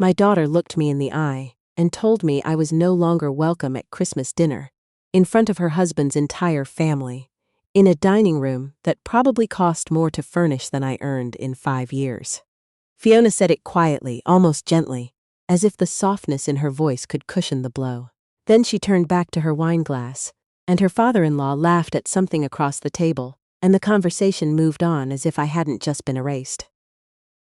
My daughter looked me in the eye and told me I was no longer welcome at Christmas dinner, in front of her husband's entire family, in a dining room that probably cost more to furnish than I earned in 5 years. Fiona said it quietly, almost gently, as if the softness in her voice could cushion the blow. Then she turned back to her wine glass, and her father-in-law laughed at something across the table, and the conversation moved on as if I hadn't just been erased.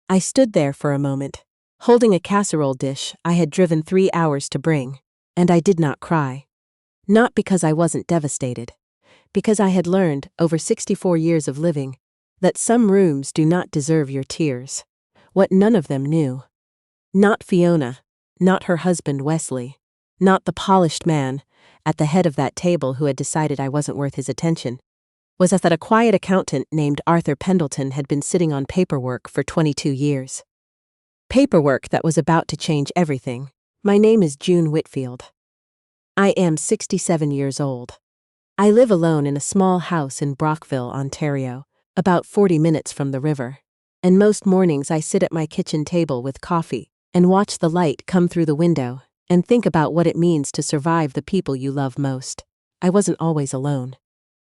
I stood there for a moment, holding a casserole dish I had driven 3 hours to bring, and I did not cry. Not because I wasn't devastated, because I had learned, over 64 years of living, that some rooms do not deserve your tears. What none of them knew. Not Fiona, not her husband Wesley, not the polished man at the head of that table who had decided I wasn't worth his attention, was that a quiet accountant named Arthur Pendleton had been sitting on paperwork for 22 years. Paperwork that was about to change everything. My name is June Whitfield. I am 67 years old. I live alone in a small house in Brockville, Ontario, about 40 minutes from the river, and most mornings I sit at my kitchen table with coffee and watch the light come through the window and think about what it means to survive the people you love most. I wasn't always alone.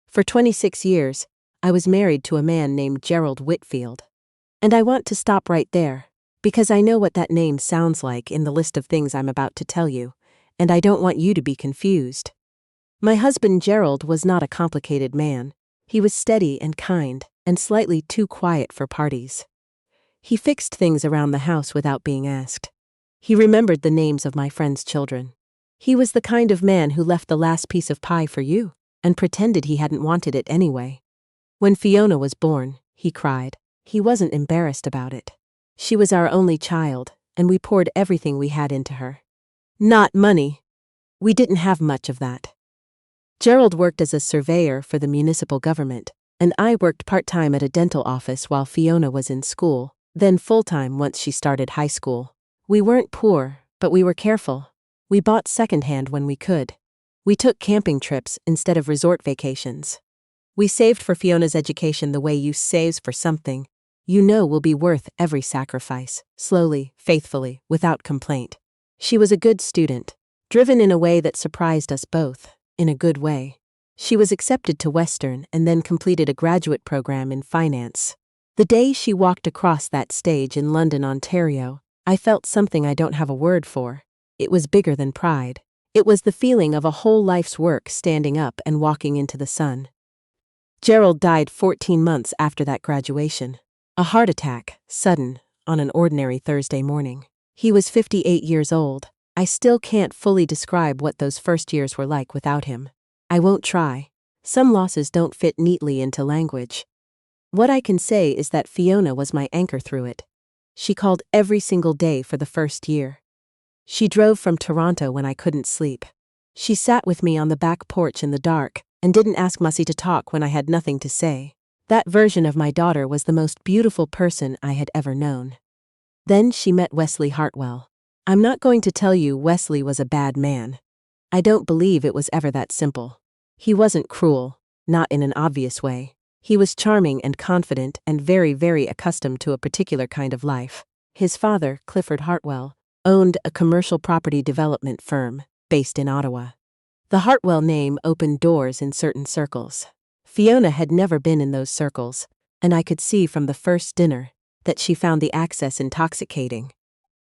For 26 years, I was married to a man named Gerald Whitfield. And I want to stop right there, because I know what that name sounds like in the list of things I'm about to tell you, and I don't want you to be confused. My husband Gerald was not a complicated man. He was steady and kind, and slightly too quiet for parties. He fixed things around the house without being asked. He remembered the names of my friends' children. He was the kind of man who left the last piece of pie for you, and pretended he hadn't wanted it anyway. When Fiona was born, he cried. He wasn't embarrassed about it. She was our only child, and we poured everything we had into her. Not money. We didn't have much of that. Gerald worked as a surveyor for the municipal government, and I worked part-time at a dental office while Fiona was in school, then full-time once she started high school. We weren't poor, but we were careful. We bought secondhand when we could. We took camping trips instead of resort vacations. We saved for Fiona's education the way you save for something you know will be worth every sacrifice, slowly, faithfully, without complaint. She was a good student, driven in a way that surprised us both, in a good way. She was accepted to Western and then completed a graduate program in finance. The day she walked across that stage in London, Ontario, I felt something I don't have a word for. It was bigger than pride. It was the feeling of a whole life's work standing up and walking into the sun. Gerald died 14 months after that graduation. A heart attack, sudden, on an ordinary Thursday morning. He was 58 years old. I still can't fully describe what those first years were like without him. I won't try. Some losses don't fit neatly into language. What I can say is that Fiona was my anchor through it. She called every single day for the first year. She drove from Toronto when I couldn't sleep. She sat with me on the back porch in the dark and didn't ask Mussy to talk when I had nothing to say. That version of my daughter was the most beautiful person I had ever known. Then she met Wesley Hartwell. I'm not going to tell you Wesley was a bad man. I don't believe it was ever that simple. He wasn't cruel, not in an obvious way. He was charming and confident and very, very accustomed to a particular kind of life. His father, Clifford Hartwell, owned a commercial property development firm based in Ottawa. The Hartwell name opened doors in certain circles. Fiona had never been in those circles, and I could see from the first dinner that she found the access intoxicating.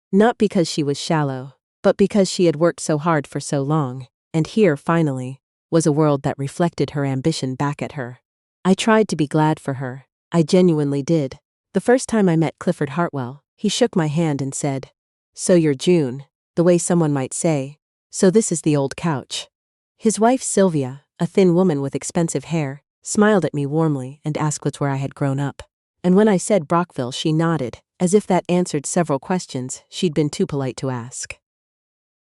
Not because she was shallow, but because she had worked so hard for so long, and here, finally, was a world that reflected her ambition back at her. I tried to be glad for her. I genuinely did. The first time I met Clifford Hartwell, he shook my hand and said, "So you're June," the way someone might say, "So this is the old couch." His wife Sylvia, a thin woman with expensive hair, smiled at me warmly and asked where I had grown up. And when I said Brockville, she nodded, as if that answered several questions she'd been too polite to ask.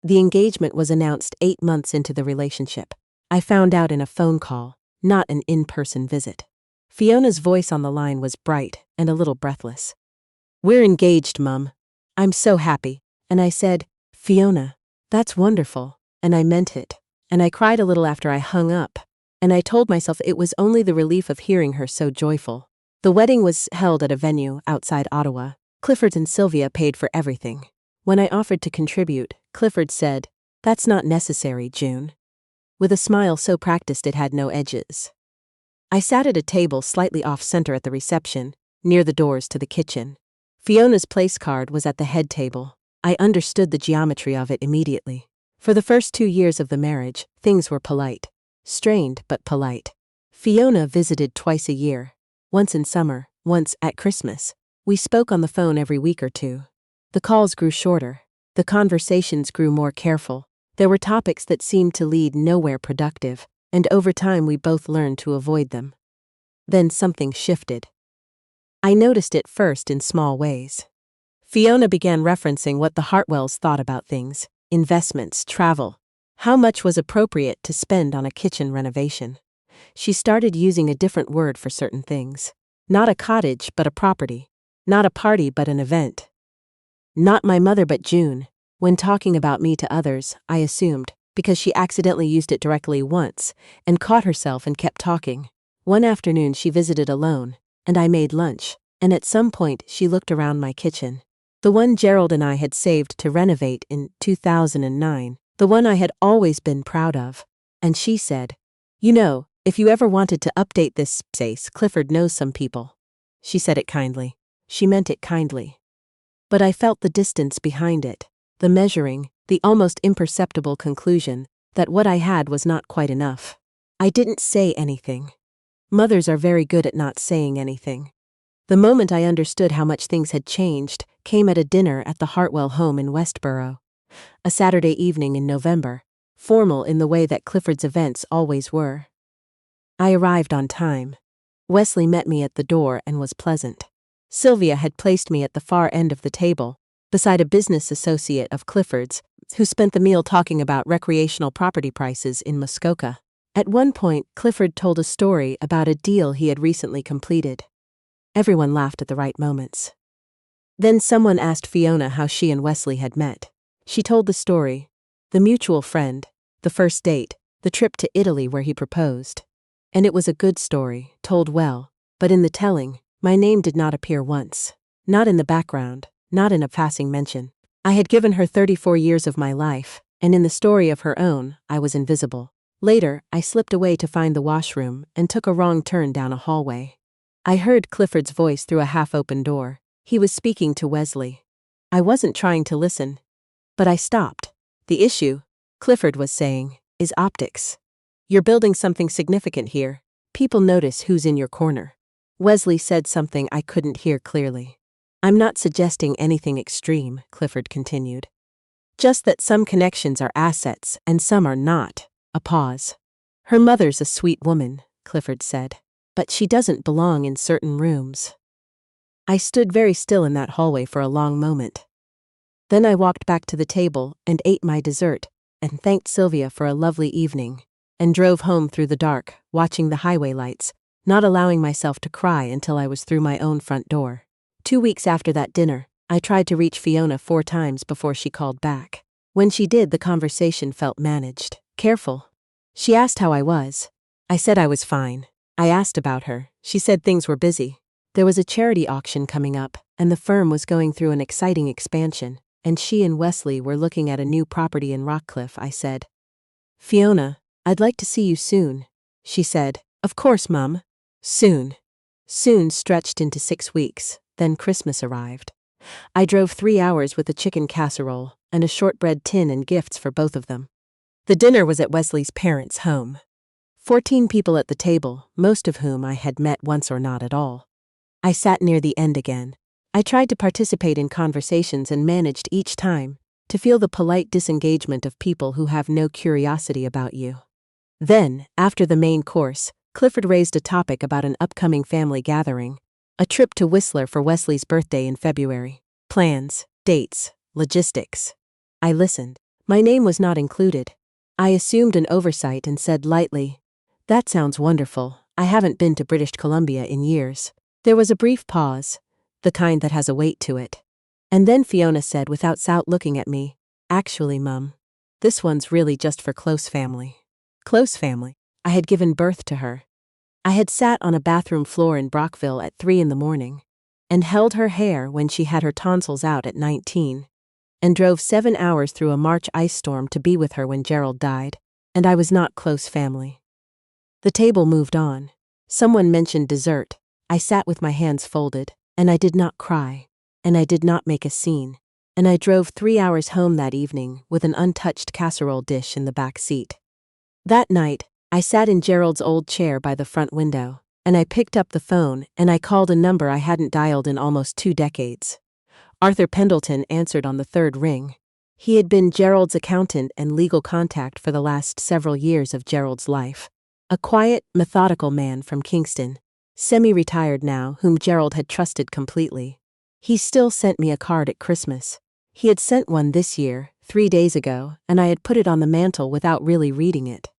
The engagement was announced 8 months into the relationship. I found out in a phone call, not an in-person visit. Fiona's voice on the line was bright and a little breathless. "We're engaged, Mum. I'm so happy." And I said, "Fiona, that's wonderful." And I meant it. And I cried a little after I hung up. And I told myself it was only the relief of hearing her so joyful. The wedding was held at a venue outside Ottawa. Clifford and Sylvia paid for everything. When I offered to contribute, Clifford said, "That's not necessary, June," with a smile so practiced it had no edges. I sat at a table slightly off-center at the reception, near the doors to the kitchen. Fiona's place card was at the head table. I understood the geometry of it immediately. For the first 2 years of the marriage, things were polite. Strained, but polite. Fiona visited twice a year. Once in summer, once at Christmas. We spoke on the phone every week or two. The calls grew shorter. The conversations grew more careful. There were topics that seemed to lead nowhere productive, and over time we both learned to avoid them. Then something shifted. I noticed it first in small ways. Fiona began referencing what the Hartwells thought about things, investments, travel, how much was appropriate to spend on a kitchen renovation. She started using a different word for certain things. Not a cottage, but a property. Not a party, but an event. Not my mother, but June. When talking about me to others, I assumed, because she accidentally used it directly once, and caught herself and kept talking. One afternoon she visited alone, and I made lunch, and at some point she looked around my kitchen. The one Gerald and I had saved to renovate in 2009, the one I had always been proud of. And she said, "You know, if you ever wanted to update this space, Clifford knows some people." She said it kindly. She meant it kindly. But I felt the distance behind it, the measuring, the almost imperceptible conclusion that what I had was not quite enough. I didn't say anything. Mothers are very good at not saying anything. The moment I understood how much things had changed came at a dinner at the Hartwell home in Westboro. A Saturday evening in November, formal in the way that Clifford's events always were. I arrived on time. Wesley met me at the door and was pleasant. Sylvia had placed me at the far end of the table, beside a business associate of Clifford's, who spent the meal talking about recreational property prices in Muskoka. At one point, Clifford told a story about a deal he had recently completed. Everyone laughed at the right moments. Then someone asked Fiona how she and Wesley had met. She told the story, the mutual friend, the first date, the trip to Italy where he proposed. And it was a good story, told well, but in the telling, my name did not appear once. Not in the background, not in a passing mention. I had given her 34 years of my life, and in the story of her own, I was invisible. Later, I slipped away to find the washroom and took a wrong turn down a hallway. I heard Clifford's voice through a half-open door. He was speaking to Wesley. I wasn't trying to listen. But I stopped. "The issue," Clifford was saying, "is optics. You're building something significant here. People notice who's in your corner." Wesley said something I couldn't hear clearly. "I'm not suggesting anything extreme," Clifford continued. "Just that some connections are assets and some are not." A pause. "Her mother's a sweet woman," Clifford said, "but she doesn't belong in certain rooms." I stood very still in that hallway for a long moment. Then I walked back to the table and ate my dessert, and thanked Sylvia for a lovely evening, and drove home through the dark, watching the highway lights, not allowing myself to cry until I was through my own front door. 2 weeks after that dinner, I tried to reach Fiona 4 times before she called back. When she did, the conversation felt managed, careful. She asked how I was. I said I was fine. I asked about her. She said things were busy. There was a charity auction coming up, and the firm was going through an exciting expansion, and she and Wesley were looking at a new property in Rockcliffe. I said, "Fiona, I'd like to see you soon." She said, "Of course, Mum." Soon. Soon stretched into 6 weeks, then Christmas arrived. I drove 3 hours with a chicken casserole and a shortbread tin and gifts for both of them. The dinner was at Wesley's parents' home. 14 people at the table, most of whom I had met once or not at all. I sat near the end again. I tried to participate in conversations and managed each time to feel the polite disengagement of people who have no curiosity about you. Then, after the main course, Clifford raised a topic about an upcoming family gathering, a trip to Whistler for Wesley's birthday in February. Plans, dates, logistics. I listened. My name was not included. I assumed an oversight and said lightly, "That sounds wonderful. I haven't been to British Columbia in years." There was a brief pause, the kind that has a weight to it. And then Fiona said without looking at me, "Actually, Mum, this one's really just for close family." Close family. I had given birth to her. I had sat on a bathroom floor in Brockville at 3 in the morning, and held her hair when she had her tonsils out at 19. and drove 7 hours through a March ice storm to be with her when Gerald died, and I was not close family. The table moved on. Someone mentioned dessert. I sat with my hands folded, and I did not cry, and I did not make a scene, and I drove 3 hours home that evening with an untouched casserole dish in the back seat. That night, I sat in Gerald's old chair by the front window, and I picked up the phone and I called a number I hadn't dialed in almost 2 decades. Arthur Pendleton answered on the third ring. He had been Gerald's accountant and legal contact for the last several years of Gerald's life. A quiet, methodical man from Kingston, semi-retired now, whom Gerald had trusted completely. He still sent me a card at Christmas. He had sent one this year, 3 days ago, and I had put it on the mantel without really reading it.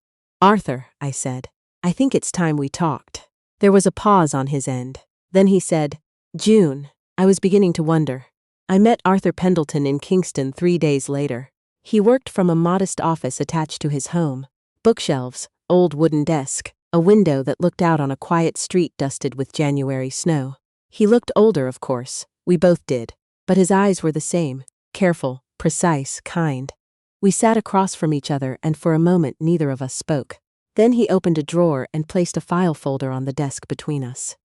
"Arthur," I said, "I think it's time we talked." There was a pause on his end. Then he said, "June." I was beginning to wonder. I met Arthur Pendleton in Kingston 3 days later. He worked from a modest office attached to his home. Bookshelves, old wooden desk, a window that looked out on a quiet street dusted with January snow. He looked older, of course. We both did. But his eyes were the same, careful, precise, kind. We sat across from each other, and for a moment neither of us spoke. Then he opened a drawer and placed a file folder on the desk between us.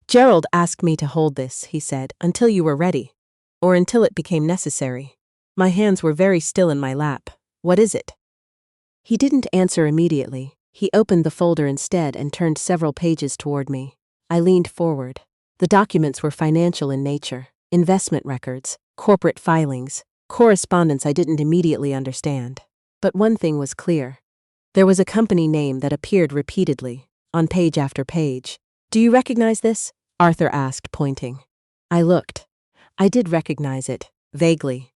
"Gerald asked me to hold this," he said, "until you were ready. Or until it became necessary." My hands were very still in my lap. "What is it?" He didn't answer immediately. He opened the folder instead and turned several pages toward me. I leaned forward. The documents were financial in nature. Investment records, corporate filings, correspondence I didn't immediately understand. But one thing was clear. There was a company name that appeared repeatedly, on page after page. "Do you recognize this?" Arthur asked, pointing. I looked. I did recognize it, vaguely.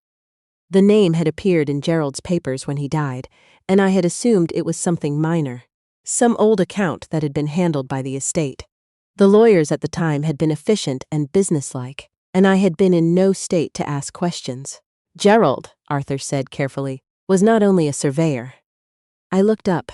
The name had appeared in Gerald's papers when he died, and I had assumed it was something minor. Some old account that had been handled by the estate. The lawyers at the time had been efficient and businesslike, and I had been in no state to ask questions. Gerald, Arthur said carefully, was not only a surveyor. I looked up.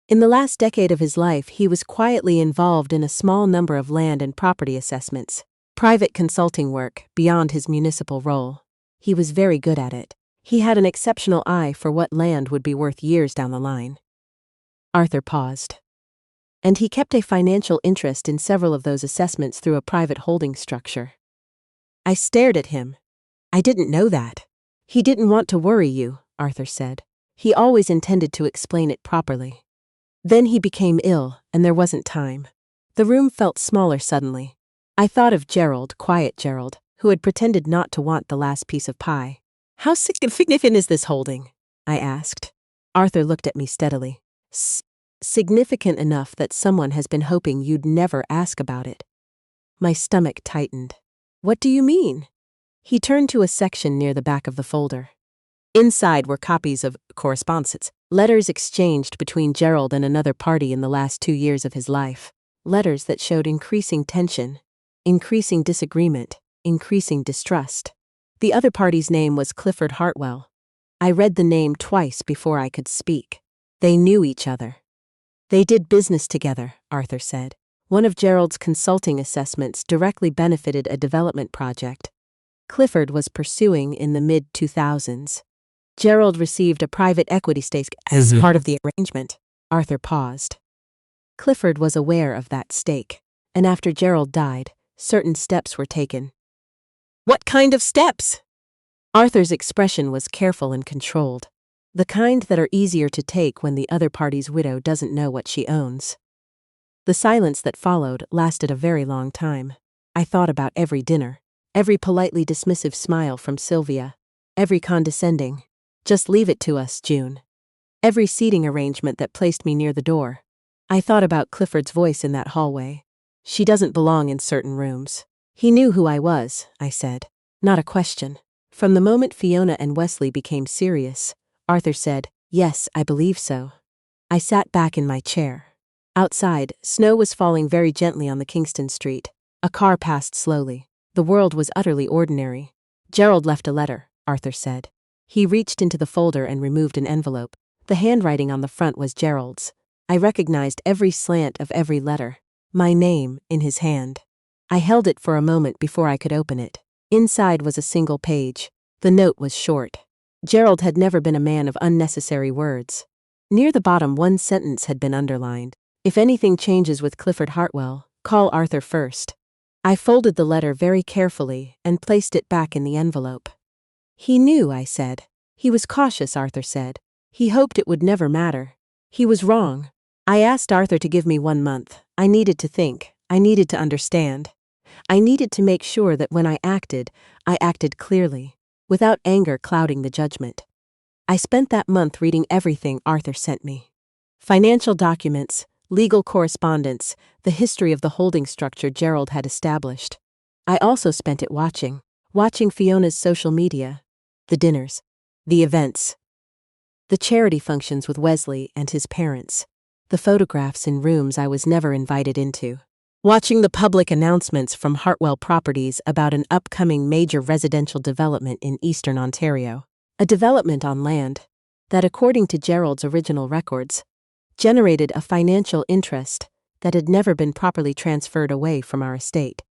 In the last decade of his life, he was quietly involved in a small number of land and property assessments, private consulting work beyond his municipal role. He was very good at it. He had an exceptional eye for what land would be worth years down the line. Arthur paused. And he kept a financial interest in several of those assessments through a private holding structure. I stared at him. "I didn't know that." "He didn't want to worry you," Arthur said. "He always intended to explain it properly. Then he became ill, and there wasn't time." The room felt smaller suddenly. I thought of Gerald, quiet Gerald, who had pretended not to want the last piece of pie. "How significant is this holding?" I asked. Arthur looked at me steadily. Significant enough that someone has been hoping you'd never ask about it." My stomach tightened. "What do you mean?" He turned to a section near the back of the folder. Inside were copies of correspondence, letters exchanged between Gerald and another party in the last 2 years of his life. Letters that showed increasing tension, increasing disagreement, increasing distrust. The other party's name was Clifford Hartwell. I read the name twice before I could speak. They knew each other. "They did business together," Arthur said. "One of Gerald's consulting assessments directly benefited a development project Clifford was pursuing in the mid-2000s. Gerald received a private equity stake as part of the arrangement." Arthur paused. Clifford was aware of that stake, and after Gerald died, certain steps were taken. "What kind of steps?" Arthur's expression was careful and controlled. The kind that are easier to take when the other party's widow doesn't know what she owns. The silence that followed lasted a very long time. I thought about every dinner, every politely dismissive smile from Sylvia, every condescending, "Just leave it to us, June," every seating arrangement that placed me near the door. I thought about Clifford's voice in that hallway. "She doesn't belong in certain rooms." He knew who I was, I said. Not a question. From the moment Fiona and Wesley became serious, Arthur said, "Yes, I believe so." I sat back in my chair. Outside, snow was falling very gently on the Kingston street. A car passed slowly. The world was utterly ordinary. "Gerald left a letter," Arthur said. He reached into the folder and removed an envelope. The handwriting on the front was Gerald's. I recognized every slant of every letter. My name in his hand. I held it for a moment before I could open it. Inside was a single page. The note was short. Gerald had never been a man of unnecessary words. Near the bottom, one sentence had been underlined. If anything changes with Clifford Hartwell, call Arthur first. I folded the letter very carefully and placed it back in the envelope. He knew, I said. He was cautious, Arthur said. He hoped it would never matter. He was wrong. I asked Arthur to give me 1 month. I needed to think. I needed to understand. I needed to make sure that when I acted clearly, without anger clouding the judgment. I spent that month reading everything Arthur sent me. Financial documents, legal correspondence, the history of the holding structure Gerald had established. I also spent it watching Fiona's social media, the dinners, the events, the charity functions with Wesley and his parents, the photographs in rooms I was never invited into, watching the public announcements from Hartwell Properties about an upcoming major residential development in eastern Ontario, a development on land that, according to Gerald's original records, generated a financial interest that had never been properly transferred away from our estate.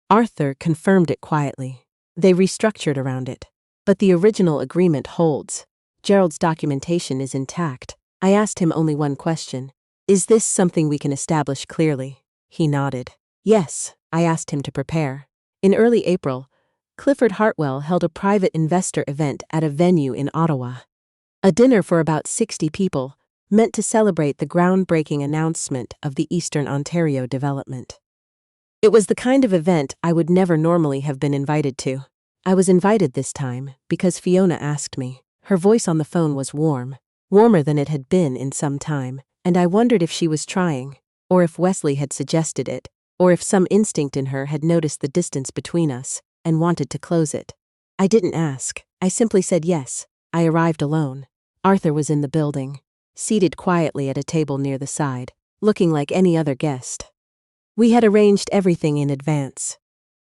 Arthur confirmed it quietly. They restructured around it. But the original agreement holds. Gerald's documentation is intact. I asked him only one question. Is this something we can establish clearly? He nodded. Yes, I asked him to prepare. In early April, Clifford Hartwell held a private investor event at a venue in Ottawa. A dinner for about 60 people, meant to celebrate the groundbreaking announcement of the Eastern Ontario development. It was the kind of event I would never normally have been invited to. I was invited this time because Fiona asked me. Her voice on the phone was warm, warmer than it had been in some time, and I wondered if she was trying, or if Wesley had suggested it, or if some instinct in her had noticed the distance between us and wanted to close it. I didn't ask. I simply said yes. I arrived alone. Arthur was in the building, seated quietly at a table near the side, looking like any other guest. We had arranged everything in advance.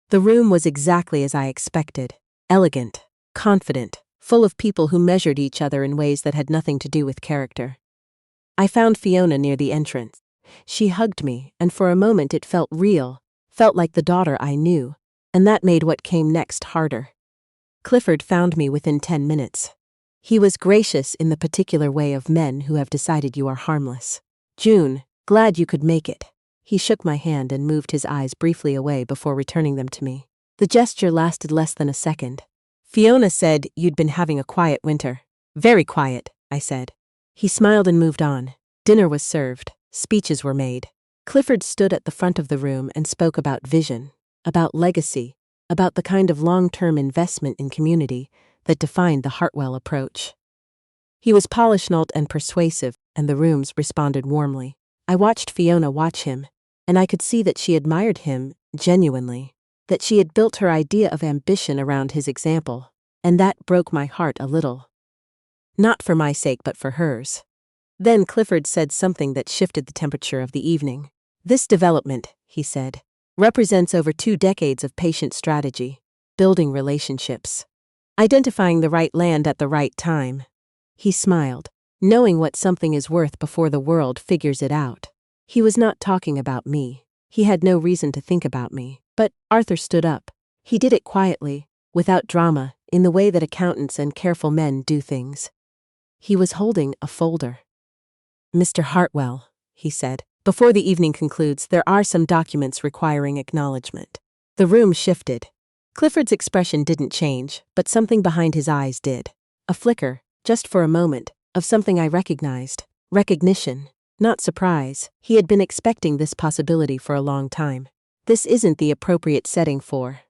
The room was exactly as I expected, elegant, confident, full of people who measured each other in ways that had nothing to do with character. I found Fiona near the entrance. She hugged me, and for a moment it felt real, felt like the daughter I knew, and that made what came next harder. Clifford found me within 10 minutes. He was gracious in the particular way of men who have decided you are harmless. June, glad you could make it. He shook my hand and moved his eyes briefly away before returning them to me. The gesture lasted less than a second. Fiona said you'd been having a quiet winter. Very quiet, I said. He smiled and moved on. Dinner was served. Speeches were made. Clifford stood at the front of the room and spoke about vision, about legacy, about the kind of long-term investment in community that defined the Hartwell approach. He was polished and persuasive, and the rooms responded warmly. I watched Fiona watch him, and I could see that she admired him genuinely, that she had built her idea of ambition around his example, and that broke my heart a little. Not for my sake, but for hers. Then Clifford said something that shifted the temperature of the evening. This development, he said, represents over 2 decades of patient strategy, building relationships, identifying the right land at the right time. He smiled, knowing what something is worth before the world figures it out. He was not talking about me. He had no reason to think about me. But Arthur stood up. He did it quietly, without drama, in the way that accountants and careful men do things. He was holding a folder. Mr. Hartwell, he said, before the evening concludes, there are some documents requiring acknowledgement. The room shifted. Clifford's expression didn't change, but something behind his eyes did. A flicker, just for a moment, of something I recognized. Recognition, not surprise. He had been expecting this possibility for a long time. This isn't the appropriate setting for.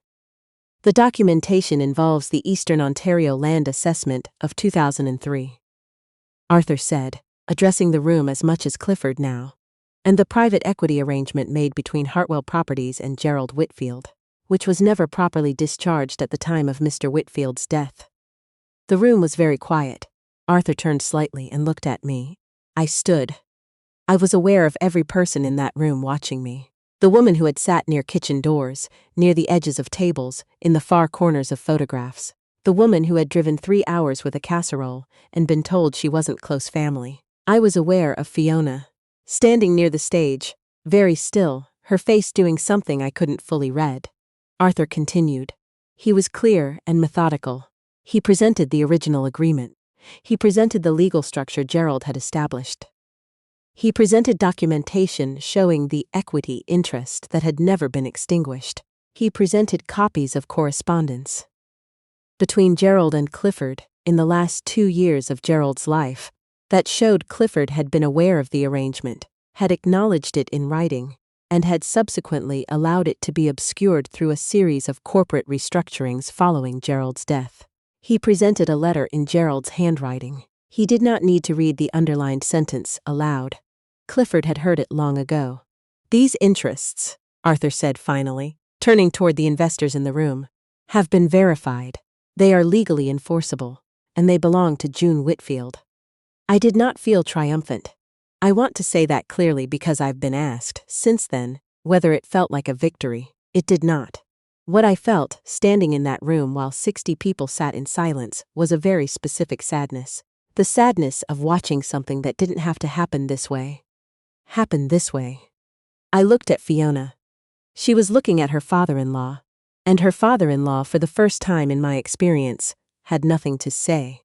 The documentation involves the Eastern Ontario Land Assessment of 2003. Arthur said, addressing the room as much as Clifford now, and the private equity arrangement made between Hartwell Properties and Gerald Whitfield, which was never properly discharged at the time of Mr. Whitfield's death. The room was very quiet. Arthur turned slightly and looked at me. I stood. I was aware of every person in that room watching me. The woman who had sat near kitchen doors, near the edges of tables, in the far corners of photographs. The woman who had driven 3 hours with a casserole and been told she wasn't close family. I was aware of Fiona, standing near the stage, very still, her face doing something I couldn't fully read. Arthur continued. He was clear and methodical. He presented the original agreement. He presented the legal structure Gerald had established. He presented documentation showing the equity interest that had never been extinguished. He presented copies of correspondence between Gerald and Clifford in the last 2 years of Gerald's life that showed Clifford had been aware of the arrangement, had acknowledged it in writing, and had subsequently allowed it to be obscured through a series of corporate restructurings following Gerald's death. He presented a letter in Gerald's handwriting. He did not need to read the underlined sentence aloud. Clifford had heard it long ago. "These interests," Arthur said finally, turning toward the investors in the room, "have been verified. They are legally enforceable, and they belong to June Whitfield." I did not feel triumphant. I want to say that clearly because I've been asked, since then, whether it felt like a victory. It did not. What I felt, standing in that room while 60 people sat in silence, was a very specific sadness. The sadness of watching something that didn't have to happen this way. Happen this way. I looked at Fiona. She was looking at her father-in-law, and her father-in-law, for the first time in my experience, had nothing to say.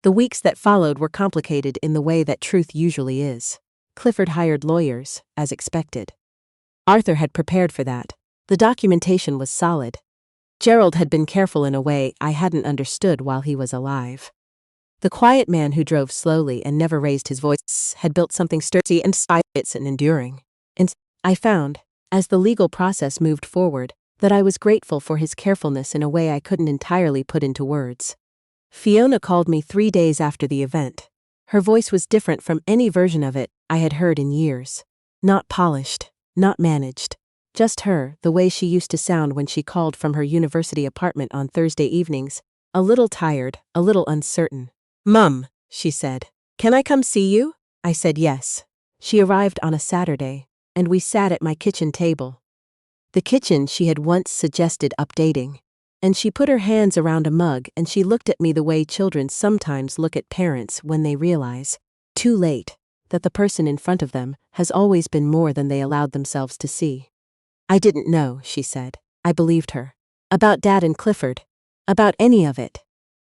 The weeks that followed were complicated in the way that truth usually is. Clifford hired lawyers, as expected. Arthur had prepared for that. The documentation was solid. Gerald had been careful in a way I hadn't understood while he was alive. The quiet man who drove slowly and never raised his voice had built something sturdy and silent and enduring. And I found, as the legal process moved forward, that I was grateful for his carefulness in a way I couldn't entirely put into words. Fiona called me 3 days after the event. Her voice was different from any version of it I had heard in years. Not polished, not managed. Just her, the way she used to sound when she called from her university apartment on Thursday evenings, a little tired, a little uncertain. "Mum," she said, "can I come see you?" I said yes. She arrived on a Saturday, and we sat at my kitchen table. The kitchen she had once suggested updating. And she put her hands around a mug and she looked at me the way children sometimes look at parents when they realize, too late, that the person in front of them has always been more than they allowed themselves to see. "I didn't know," she said. I believed her. "About Dad and Clifford. About any of it."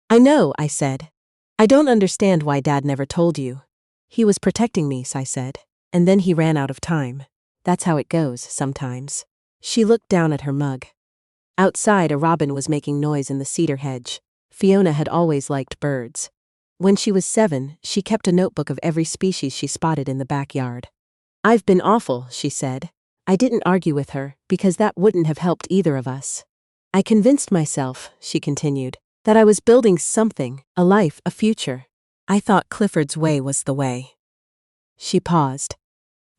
"I know," I said. "I don't understand why Dad never told you." "He was protecting me," I said. "And then he ran out of time. That's how it goes, sometimes." She looked down at her mug. Outside, a robin was making noise in the cedar hedge. Fiona had always liked birds. When she was 7, she kept a notebook of every species she spotted in the backyard. "I've been awful," she said. I didn't argue with her, because that wouldn't have helped either of us. "I convinced myself," she continued, "that I was building something, a life, a future. I thought Clifford's way was the way." She paused.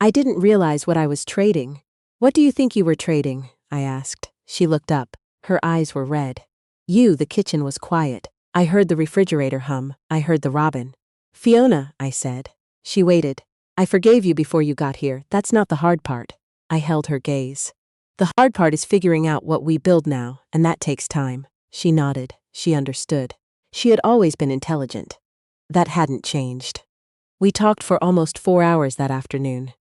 "I didn't realize what I was trading." "What do you think you were trading?" I asked. She looked up. Her eyes were red. The kitchen was quiet. I heard the refrigerator hum. I heard the robin. "Fiona," I said. She waited. "I forgave you before you got here. That's not the hard part." I held her gaze. "The hard part is figuring out what we build now, and that takes time." She nodded. She understood. She had always been intelligent. That hadn't changed. We talked for almost 4 hours that afternoon.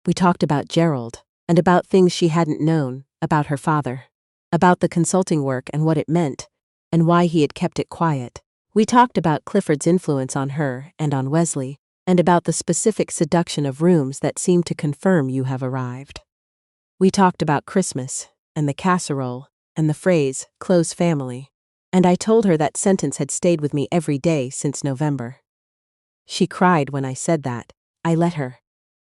We talked about Gerald, and about things she hadn't known, about her father. About the consulting work and what it meant, and why he had kept it quiet. We talked about Clifford's influence on her and on Wesley, and about the specific seduction of rooms that seemed to confirm you have arrived. We talked about Christmas, and the casserole, and the phrase, close family, and I told her that sentence had stayed with me every day since November. She cried when I said that. I let her.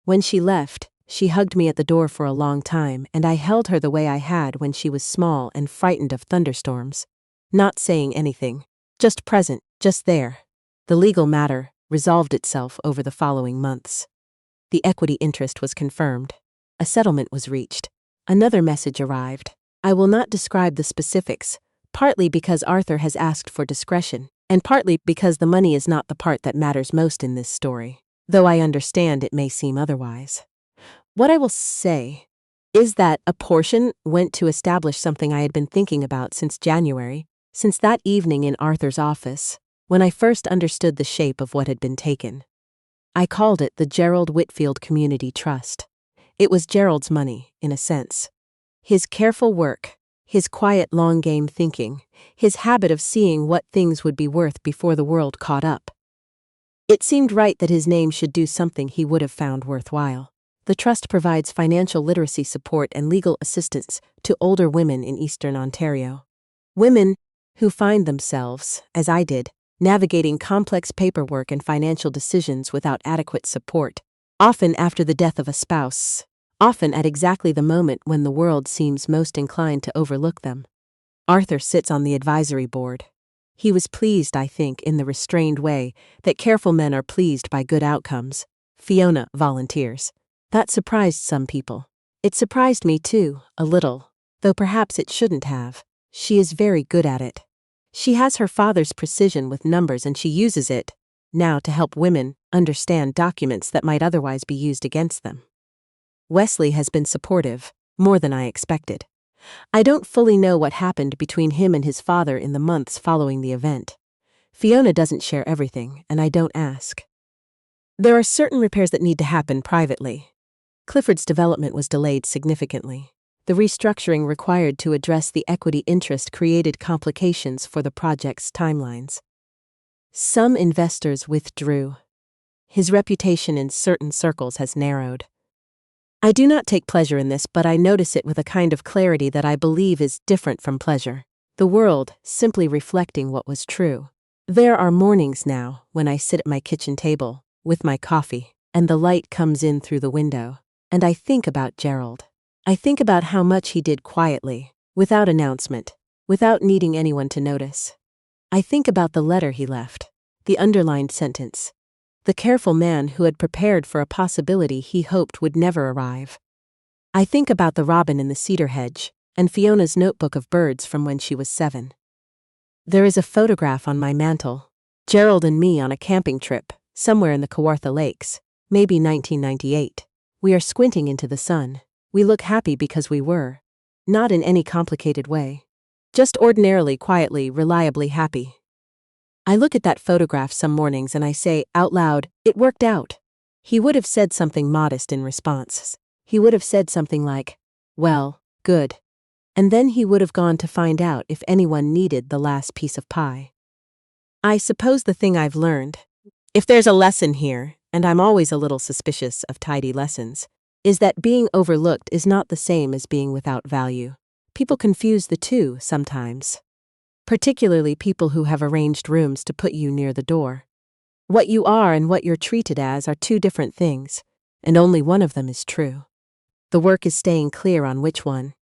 When she left, she hugged me at the door for a long time, and I held her the way I had when she was small and frightened of thunderstorms. Not saying anything. Just present, just there. The legal matter resolved itself over the following months. The equity interest was confirmed. A settlement was reached. Another message arrived. I will not describe the specifics, partly because Arthur has asked for discretion, and partly because the money is not the part that matters most in this story, though I understand it may seem otherwise. What I will say is that a portion went to establish something I had been thinking about since January, since that evening in Arthur's office, when I first understood the shape of what had been taken. I called it the Gerald Whitfield Community Trust. It was Gerald's money, in a sense. His careful work, His quiet long-game thinking, his habit of seeing what things would be worth before the world caught up. It seemed right that his name should do something he would have found worthwhile. The trust provides financial literacy support and legal assistance to older women in Eastern Ontario. Women who find themselves, as I did, navigating complex paperwork and financial decisions without adequate support, often after the death of a spouse, often at exactly the moment when the world seems most inclined to overlook them. Arthur sits on the advisory board. He was pleased, I think, in the restrained way that careful men are pleased by good outcomes. Fiona volunteers. That surprised some people. It surprised me too, a little, though perhaps it shouldn't have. She is very good at it. She has her father's precision with numbers and she uses it now to help women understand documents that might otherwise be used against them. Wesley has been supportive, more than I expected. I don't fully know what happened between him and his father in the months following the event. Fiona doesn't share everything, and I don't ask. There are certain repairs that need to happen privately. Clifford's development was delayed significantly. The restructuring required to address the equity interest created complications for the project's timelines. Some investors withdrew. His reputation in certain circles has narrowed. I do not take pleasure in this, but I notice it with a kind of clarity that I believe is different from pleasure. The world simply reflecting what was true. There are mornings now when I sit at my kitchen table with my coffee, and the light comes in through the window, and I think about Gerald. I think about how much he did quietly, without announcement, without needing anyone to notice. I think about the letter he left, the underlined sentence, the careful man who had prepared for a possibility he hoped would never arrive. I think about the robin in the cedar hedge, and Fiona's notebook of birds from when she was 7. There is a photograph on my mantel, Gerald and me on a camping trip, somewhere in the Kawartha Lakes, maybe 1998. We are squinting into the sun. We look happy because we were. Not in any complicated way. Just ordinarily, quietly, reliably happy. I look at that photograph some mornings and I say, out loud, it worked out. He would have said something modest in response. He would have said something like, well, good. And then he would have gone to find out if anyone needed the last piece of pie. I suppose the thing I've learned, if there's a lesson here, and I'm always a little suspicious of tidy lessons, is that being overlooked is not the same as being without value. People confuse the two sometimes. Particularly people who have arranged rooms to put you near the door. What you are and what you're treated as are two different things, and only one of them is true. The work is staying clear on which one.